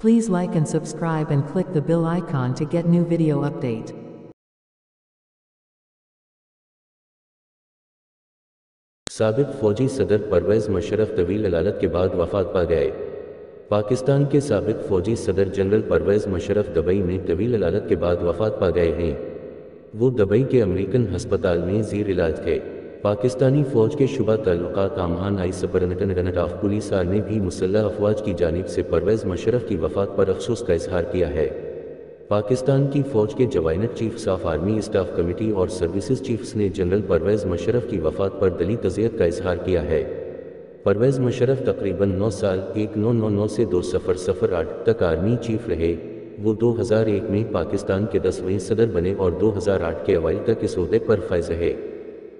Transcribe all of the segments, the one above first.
Please like and subscribe and click the bell icon to get new video update. साबिक फौजी सदर परवेज़ मुशर्रफ तवील अदालत के बाद वफात पा गए। पाकिस्तान के साबिक फौजी सदर जनरल परवेज़ मुशर्रफ दुबई में तवील अदालत के बाद वफात पा गए हैं। वो दुबई के अमेरिकन हस्पताल में ज़ीर इलाज थे। पाकिस्तानी फ़ौज के शुबा ताल्लुकात आमहान आई सुपरिटेंडेंट ऑफ पुलिस आर ने भी मुसल्लह अफवाज की जानिब से परवेज़ मुशर्रफ की वफात पर अफसोस का इजहार किया है। पाकिस्तान की फ़ौज के joint chiefs of army staff committee और सर्विसेज चीफ्स ने जनरल परवेज़ मुशर्रफ की वफात पर दिली तज़ियत का इजहार किया है। परवेज़ मुशर्रफ तकरीबन 9 साल 1999 से 2008 तक आर्मी चीफ रहे। वो 2001 में पाकिस्तान के 10वें सदर बने और 2008 के अवाइल तक इस ओहदे पर फाइज रहे।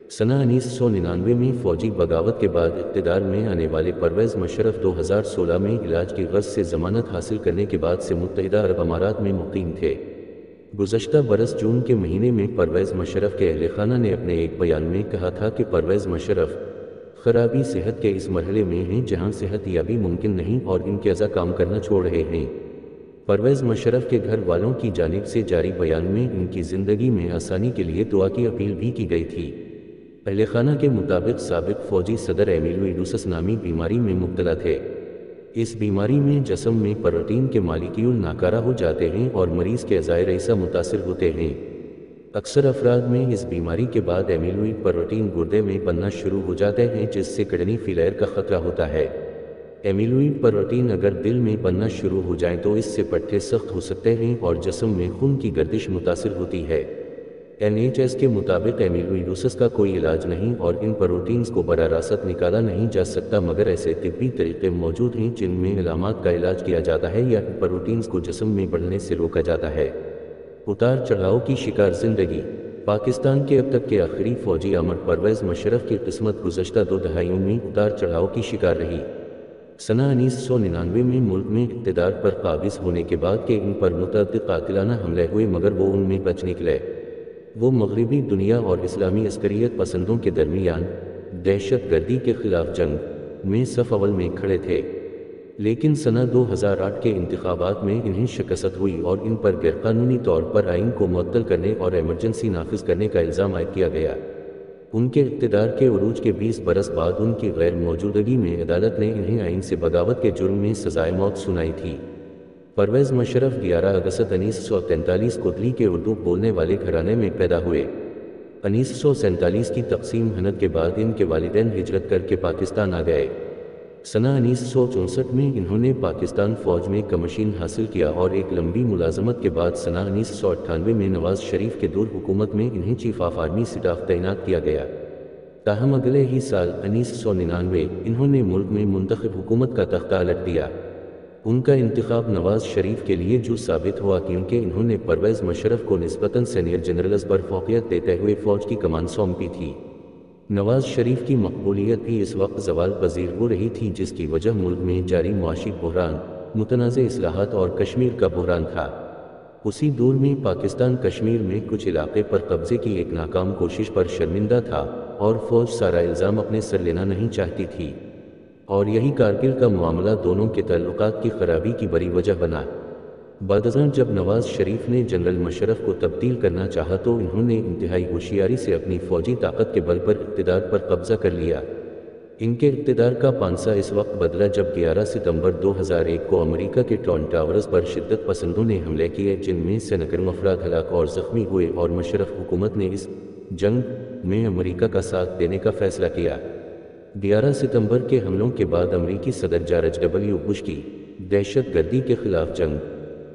सना 1999 में फ़ौजी बगावत के बाद इक़्तिदार में आने वाले परवेज़ मुशर्रफ 2016 में इलाज की गर्ज से ज़मानत हासिल करने के बाद से मुत्तहिदा अरब अमारात में मुक़ीम थे। गुज़श्ता बरस जून के महीने में परवेज़ मुशर्रफ के अहल खाना ने अपने एक बयान में कहा था कि परवेज़ मुशर्रफ ख़राबी सेहत के इस मरहले में हैं जहां सेहत याबी मुमकिन नहीं और इनके अज़ा काम करना छोड़ रहे हैं। परवेज़ मुशर्रफ के घर वालों की जानिब से जारी बयान में इनकी ज़िंदगी में आसानी के लिए दुआ की अपील भी की गई थी। अहल खाना के मुताबिक साबिक फ़ौजी सदर एमिलोइडोसिस नामी बीमारी में मुब्तला थे। इस बीमारी में जिस्म में प्रोटीन के मालिक्यूल नाकारा हो जाते हैं और मरीज़ के अज़ाए रईसा मुतासिर होते हैं। अक्सर अफराद में इस बीमारी के बाद एमिलोइड प्रोटीन गुर्दे में बनना शुरू हो जाते हैं जिससे किडनी फेलियर का ख़तरा होता है। एमिलोइड प्रोटीन अगर दिल में बनना शुरू हो जाए तो इससे पट्टे सख्त हो सकते हैं और जिस्म में खून की गर्दिश मुतासिर होती है। NHS के मुताबिक एमिलोइडोसिस का कोई इलाज नहीं और इन प्रोटीन्स को बराह रास्त निकाला नहीं जा सकता, मगर ऐसे तिब्बी तरीक़े मौजूद हैं जिनमें इलामात का इलाज किया जाता है या प्रोटीन्स को जिस्म में बढ़ने से रोका जाता है। उतार चढ़ाव की शिकार ज़िंदगी। पाकिस्तान के अब तक के आखिरी फ़ौजी अमर परवेज़ मुशर्रफ की किस्मत गुज़श्ता 2 दहाइयों में उतार चढ़ाव की शिकार रही। सना 1999 में मुल्क में इक़्तिदार पर काबिज़ होने के बाद के इन पर मुतअद्दिद कातिलाना हमले हुए मगर वो उनमें बच निकले। वो मगरबी दुनिया और इस्लामी अस्करियत पसंदों के दरमियान दहशत गर्दी के ख़िलाफ़ जंग में सफ़ अव्वल में खड़े थे, लेकिन सना 2008 के इंतखाबात में इन्हें शिकस्त हुई और इन पर गैरकानूनी तौर पर आइन को मुअत्तल करने और एमरजेंसी नाफिज करने का इल्ज़ाम आयद किया गया। उनके इक़्तिदार के उरूज के 20 बरस बाद उनकी गैर मौजूदगी में अदालत ने इन्हें आइन से बगावत के जुर्म में सज़ाए मौत सुनाई थी। परवेज़ मुशर्रफ 11 अगस्त 1943 को दिल्ली के उर्दू बोलने वाले घराने में पैदा हुए। 1947 की तक़सीम हनद के बाद इनके वालिदैन हिजरत करके पाकिस्तान आ गए। सना 1964 में इन्होंने पाकिस्तान फ़ौज में कमीशन हासिल किया और एक लंबी मुलाजमत के बाद सना 1998 में नवाज़ शरीफ के दौर हुकूमत में इन्हें चीफ ऑफ आर्मी स्टाफ तैनात किया गया। ताहम अगले ही साल 1999 इन्होंने मुल्क में मुंतखब हुकूमत का तख्ता अलट दिया। उनका इंतखाब नवाज़ शरीफ के लिए जो साबित हुआ क्योंकि इन्होंने परवेज़ मुशर्रफ को निस्बतन सीनियर जनरल्स पर फौक़ियत देते हुए फ़ौज की कमान सौंपी थी। नवाज़ शरीफ की मकबूलियत भी इस वक्त ज़वाल पज़ीर हो रही थी जिसकी वजह मुल्क में जारी मुआशी बहरान, मुतनाज़ इस्लाहात और कश्मीर का बहरान था। उसी दौर में पाकिस्तान कश्मीर में कुछ इलाक़े पर कब्ज़े की एक नाकाम कोशिश पर शर्मिंदा था और फ़ौज सारा इल्ज़ाम अपने सर लेना नहीं चाहती थी, और यही कारगिल का मामला दोनों के ताल्लुकात की खराबी की बड़ी वजह बना। बदज़न जब नवाज़ शरीफ ने जनरल मुशर्रफ को तब्दील करना चाहा तो इन्होंने इंतहाई होशियारी से अपनी फ़ौजी ताकत के बल पर इक़्तिदार पर कब्ज़ा कर लिया। इनके इक़्तिदार का पांसा इस वक्त बदला जब 11 सितंबर 2001 को अमेरिका के ट्विन टावर्स पर शिद्दत पसंदों ने हमले किए जिनमें से नकरों अफराद हलाक और ज़ख्मी हुए और मुशर्रफ हुकूमत ने इस जंग में अमेरिका का साथ देने का फ़ैसला किया। 11 सितंबर के हमलों के बाद अमेरिकी सदर जॉर्ज W. बुश की दहशत गर्दी के ख़िलाफ़ जंग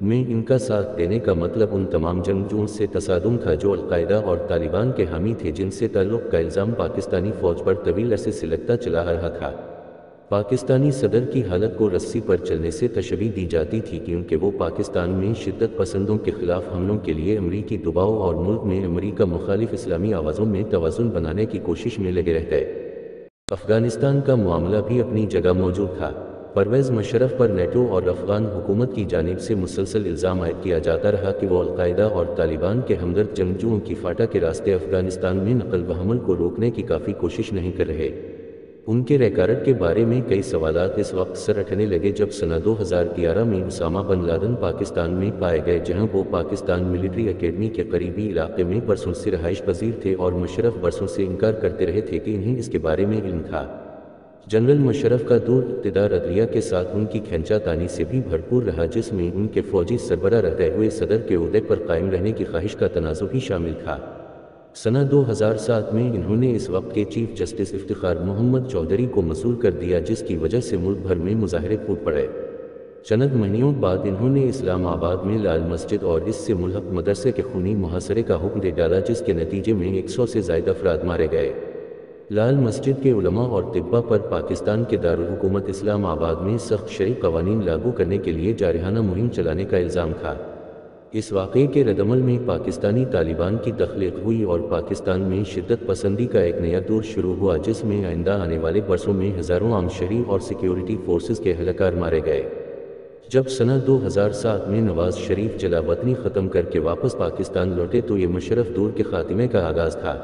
में इनका साथ देने का मतलब उन तमाम जंगजुओं से तसादुम था जो अल-कायदा और तालिबान के हामी थे जिनसे ताल्लुक़ का इल्ज़ाम पाकिस्तानी फ़ौज पर तवील अरसे से लगता चला आ रहा था। पाकिस्तानी सदर की हालत को रस्सी पर चलने से तशबीह दी जाती थी क्योंकि वो पाकिस्तान में शिद्दत पसंदों के ख़िलाफ़ हमलों के लिए अमरीकी दबाव और मुल्क में अमरीका मुखालिफ इस्लामी आवाज़ों में तवाज़ुन बनाने की कोशिश में लगे रहते। अफ़गानिस्तान का मामला भी अपनी जगह मौजूद था। परवेज़ मुशर्रफ पर नेटो और अफ़गान हुकूमत की जानिब से मुसलसल इल्ज़ाम आयद किया जाता रहा कि वो अल-कायदा और तालिबान के हमदर्द जंगजुओं की फाटा के रास्ते अफ़गानिस्तान में नकल व हमल को रोकने की काफ़ी कोशिश नहीं कर रहे। ان کے ریکارڈ کے بارے میں کئی سوالات اس وقت سر اٹھنے لگے جب سنہ 2011 میں اسامہ بن لادن پاکستان میں پائے گئے، جہاں وہ پاکستان ملٹری اکیڈمی کے قریبی علاقے میں برسوں سے رہائش پذیر تھے اور مشرف برسوں سے انکار کرتے رہے تھے کہ انہیں اس کے بارے میں علم تھا۔ جنرل مشرف کا دور اقتدار عدلیہ کے ساتھ ان کی کھینچا تانی سے بھی بھرپور رہا، جس میں ان کے فوجی سربراہ رہتے ہوئے صدر کے عہدے پر قائم رہنے کی خواہش کا تنازع بھی شامل تھا۔ سنہ 2007 میں انہوں نے اس وقت کے چیف جسٹس افتخار محمد چودھری کو مسئول کر دیا، جس کی وجہ سے ملک بھر میں مظاہرے پھوٹ پڑے۔ چند مہینوں بعد انہوں نے اسلام آباد میں لال مسجد اور اس سے ملحق مدرسے کے خونی محاصرے کا حکم دے ڈالا، جس کے نتیجے میں 100 سے زائد افراد مارے گئے۔ لال مسجد کے علماء اور طباء پر پاکستان کے دارالحکومت اسلام آباد میں سخت شرعی قوانین لاگو کرنے کے لیے جارحانہ مہم چلانے کا الزام تھا۔ اس واقعے کے ردعمل میں پاکستانی طالبان کی تخلیق ہوئی اور پاکستان میں شدت پسندی کا ایک نیا دور شروع ہوا، جس میں آئندہ آنے والے برسوں میں ہزاروں عام شہری اور سیکیورٹی فورسز کے اہلکار مارے گئے۔ جب سنہ 2007 میں نواز شریف جلا وطنی ختم کر کے واپس پاکستان لوٹے تو یہ مشرف دور کے خاتمے کا آغاز تھا۔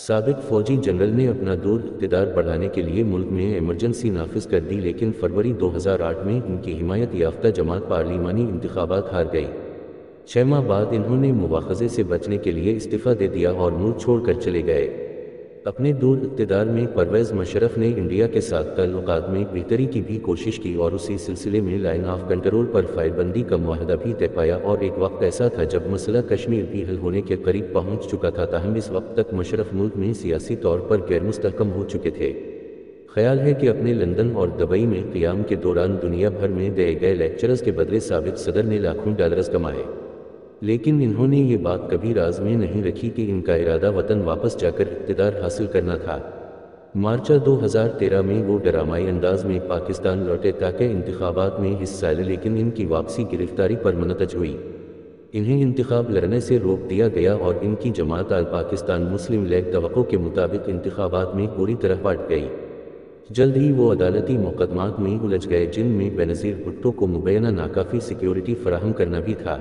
سابق فوجی جنرل نے اپنا دور اقتدار بڑھانے کے لیے ملک میں ایمرجنسی نافذ کر دی، لیکن فروری 2008 میں ان کی حمایت یافتہ جماعت پارلیمانی انتخابات ہار گئی۔ 6 ماہ بعد انہوں نے مواخذے سے بچنے کے لیے استعفیٰ دے دیا اور ملک چھوڑ کر چلے گئے۔ اپنے دور اقتدار میں پرویز مشرف نے انڈیا کے ساتھ تعلقات میں بہتری کی بھی کوشش کی اور اسی سلسلے میں line of control per fire بندی کا معاہدہ بھی طے پایا، اور ایک وقت ایسا تھا جب مسئلہ کشمیر بھی حل ہونے کے قریب پہنچ چکا تھا، تاہم اس وقت تک مشرف ملک میں سیاسی طور پر غیر مستحکم ہو چکے تھے۔ خیال ہے کہ اپنے لندن اور دبئی میں قیام کے دوران دنیا بھر میں دیے گئے لیکچرز کے بدلے سابق صدر نے لاکھوں ڈالرز کمائے، لیکن انہوں نے یہ بات کبھی راز میں نہیں رکھی کہ ان کا ارادہ وطن واپس جا کر اقتدار حاصل کرنا تھا۔ مارچ 2013 میں وہ ڈرامائی انداز میں پاکستان لوٹے تاکہ انتخابات میں حصہ لے، لیکن ان کی واپسی گرفتاری پر منتج ہوئی۔ انہیں انتخاب لڑنے سے روک دیا گیا اور ان کی جماعت آل پاکستان مسلم لیگ توقع کے مطابق انتخابات میں پوری طرح پٹ گئی۔ جلد ہی وہ عدالتی مقدمات میں الجھ گئے، جن میں بینظیر بھٹو کو مبینہ ناکافی سیکیورٹی فراہم کرنا بھی تھا۔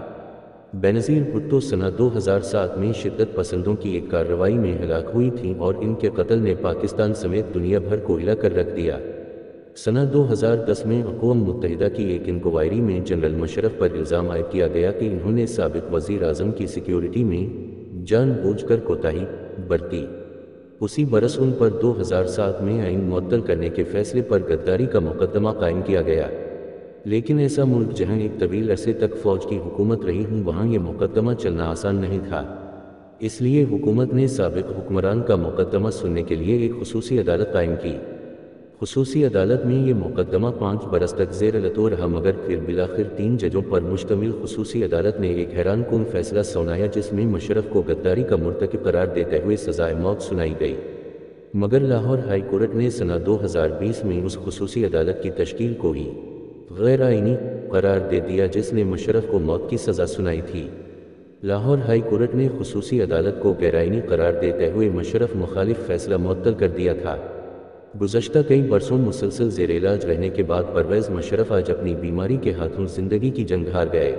بینظیر بھٹو سنہ 2007 میں شدت پسندوں کی ایک کارروائی میں ہلاک ہوئی تھیں اور ان کے قتل نے پاکستان سمیت دنیا بھر کو ہلا کر رکھ دیا۔ سنہ 2010 میں اقوام متحدہ کی ایک انکوائری میں جنرل مشرف پر الزام عائد کیا گیا کہ انہوں نے سابق وزیر اعظم کی سیکیورٹی میں جان بوجھ کر کوتاہی برتی۔ اسی برس ان پر 2007 میں آئین معطل کرنے کے فیصلے پر غداری کا مقدمہ قائم کیا گیا، لیکن ایسا ملک جہاں ایک طویل عرصے تک فوج کی حکومت رہی ہوں وہاں یہ مقدمہ چلنا آسان نہیں تھا۔ اس لیے حکومت نے سابق حکمران کا مقدمہ سننے کے لیے ایک خصوصی عدالت قائم کی۔ خصوصی عدالت میں یہ مقدمہ 5 برس تک زیر لطو رہا، مگر پھر بالآخر 3 ججوں پر مشتمل خصوصی عدالت نے ایک حیران کن فیصلہ سنایا، جس میں مشرف کو غداری کا مرتکب قرار دیتے ہوئے سزائے موت سنائی گئی۔ مگر لاہور ہائی کورٹ نے سنہ 2020 میں اس خصوصی عدالت کی تشکیل کو ہی غیر آئینی قرار دے دیا، جس نے مشرف کو موت کی سزا سنائی تھی۔ لاہور ہائی کورٹ نے خصوصی عدالت کو غیر آئینی قرار دیتے ہوئے مشرف مخالف فیصلہ معطل کر دیا تھا۔ گزشتہ کئی برسوں مسلسل زیر علاج رہنے کے بعد پرویز مشرف آج اپنی بیماری کے ہاتھوں زندگی کی جنگ ہار گئے۔